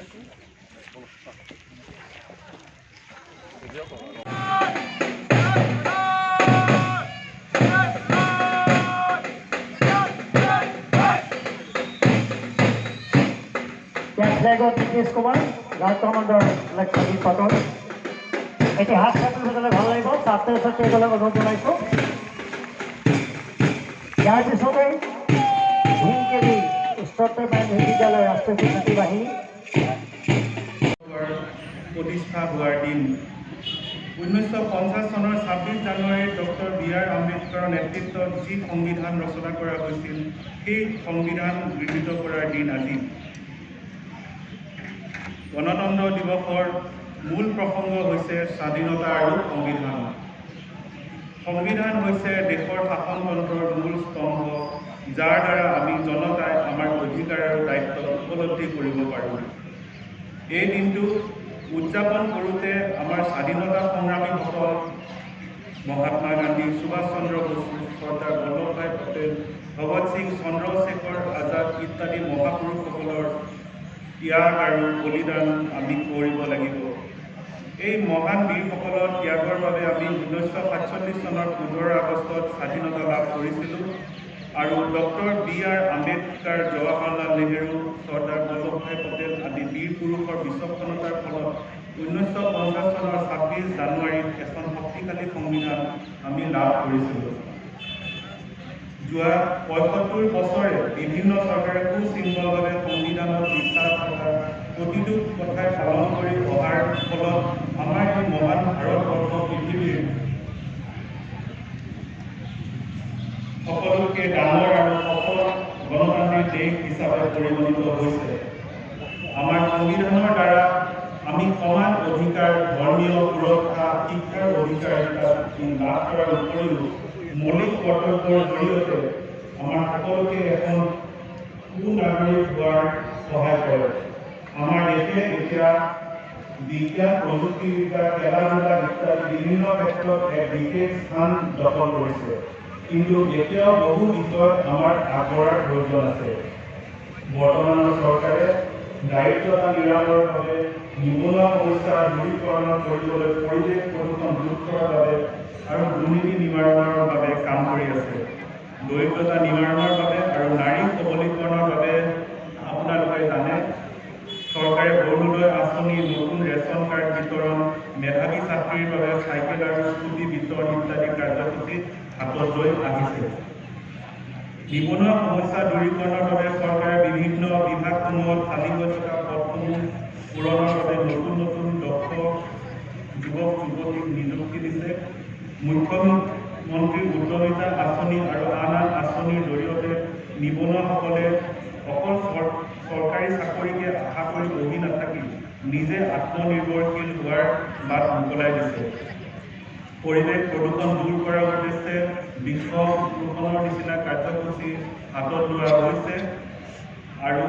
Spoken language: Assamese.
ফ্লেগত নীতিশ কুমাৰ গাৰ্ড কমাণ্ডৰ লক্ষ্মী পাটল এতিয়া হাত চাপি বজালে ভাল লাগিব ছাত্ৰ ছাত্ৰীসকলক অনুৰোধ জনাইছোঁ ইয়াৰ পিছতে ভীমকেবি উচ্চতৰ মাধ্যমিক বিদ্যালয় ৰাষ্ট্ৰীয় স্বীকৃতি বাহিনী প্ৰতিষ্ঠা হোৱাৰ দিন 1950 চনৰ 26 জানুৱাৰীত ডক্টৰ বি.আৰ. আম্বেদকাৰৰ নেতৃত্বত যি সংবিধান ৰচনা কৰা হৈছিল সেই সংবিধান গৃহীত কৰাৰ দিন আজি গণতন্ত্ৰ দিৱসৰ মূল প্ৰসংগ হৈছে স্বাধীনতা আৰু সংবিধান সংবিধান হৈছে দেশৰ শাসনতন্ত্ৰৰ মূল স্তম্ভ যাৰ দ্বাৰা আমি জনতাই আমাৰ অধিকাৰ আৰু দায়িত্ব উপলব্ধি কৰিব পাৰোঁ এই দিনটো উদযাপন কৰোঁতে আমাৰ স্বাধীনতা সংগ্ৰামীসকল মহাত্মা গান্ধী সুভাষ চন্দ্ৰ বসু চৰ্দাৰ বল্লভভাই পটেল ভগত সিং চন্দ্ৰশেখৰ আজাদ ইত্যাদি মহাপুৰুষসকলৰ ত্যাগ আৰু বলিদান আমি কৰিব লাগিব এই মহান বীৰসকলৰ ত্যাগৰ বাবে আমি 1947 চনৰ 15 আগষ্টত স্বাধীনতা লাভ কৰিছিলোঁ আৰু ডক্টৰ বি.আৰ. আম্বেদকাৰ জৱাহৰলাল নেহেৰু চৰ্দাৰ বল্লভভাই পটেল আদি বীৰ পুৰুষৰ বিচক্ষণতাৰ ফলত 1950 চনৰ 26 জানুৱাৰীত এখন শক্তিশালী সংবিধান আমি লাভ কৰিছিলোঁ যোৱা ৭৫ বছৰে বিভিন্ন চৰকাৰে সুশৃংখলভাৱে সংবিধানত লিখা থকা প্ৰতিটো কথাই পালন কৰি অহাৰ ফলত আমাৰ এই মহান ভাৰতবৰ্ষ পৃথিৱীৰ সকলোতকৈ ডাঙৰ আৰু সফল গণতান্ত্ৰিক দেশ হিচাপে পৰিগণিত হৈছে আমাৰ সংবিধানৰ দ্বাৰা আমি সমান অধিকাৰ ধৰ্মীয় সুৰক্ষা শিক্ষাৰ অধিকাৰিতা লাভ কৰাৰ উপৰিও মৌলিক কৰ্তব্যৰ জৰিয়তে আমাৰ সকলোকে এখন সুনাগৰিক হোৱাৰ সহায় কৰে আমাৰ দেশে এতিয়া বিজ্ঞান প্ৰযুক্তিবিদ্যা খেলা ধূলা ইত্যাদি বিভিন্ন ক্ষেত্ৰত এক বিশেষ স্থান দখল কৰিছে কিন্তু এতিয়াও বহু বিষয়ত আমাৰ আগবঢ়াৰ প্ৰয়োজন আছে বৰ্তমানৰ চৰকাৰে দাৰিদ্ৰতা নিৰাময়ৰ বাবে নিবনুৱা সমস্যা দূৰীকৰণ কৰিবলৈ পৰিৱেশ প্ৰদূষণ ৰোধ কৰাৰ বাবে আৰু দুৰ্নীতি নিবাৰণৰ বাবে কাম কৰি আছে দৰিদ্ৰতা নিবাৰণৰ বাবে আৰু নাৰী সবলীকৰণৰ বাবে আপোনালোকে জানে চৰকাৰে অৰুণোদয় আঁচনি নতুন ৰেচন কাৰ্ড বিতৰণ মেধাৱী ছাত্ৰীৰ বাবে চাইকেল আৰু স্কুটি বিতৰণ ইত্যাদি কাৰ্যসূচী হাতত লৈ আহিছে নিবনুৱা সমস্যা দূৰীকৰণৰ বাবে চৰকাৰে বিভিন্ন বিভাগসমূহত খালী হৈ থকা পদসমূহ পূৰণৰ বাবে নতুন নতুন দক্ষ যুৱক যুৱতীক নিযুক্তি দিছে মুখ্যমন্ত্ৰীৰ উদ্যমিতা আঁচনি আৰু আন আন আঁচনিৰ জৰিয়তে নিবনুৱাসকলে অকল চৰকাৰী চাকৰিকে আশা কৰি বহি নাথাকি নিজে আত্মনিৰ্ভৰশীল হোৱাৰ বাট মোকলাই দিছে পৰিৱেশ প্ৰদূষণ দূৰ কৰাৰ উদ্দেশ্যে বৃক্ষ ৰোপণৰ নিচিনা কাৰ্যসূচী হাতত লোৱা হৈছে আৰু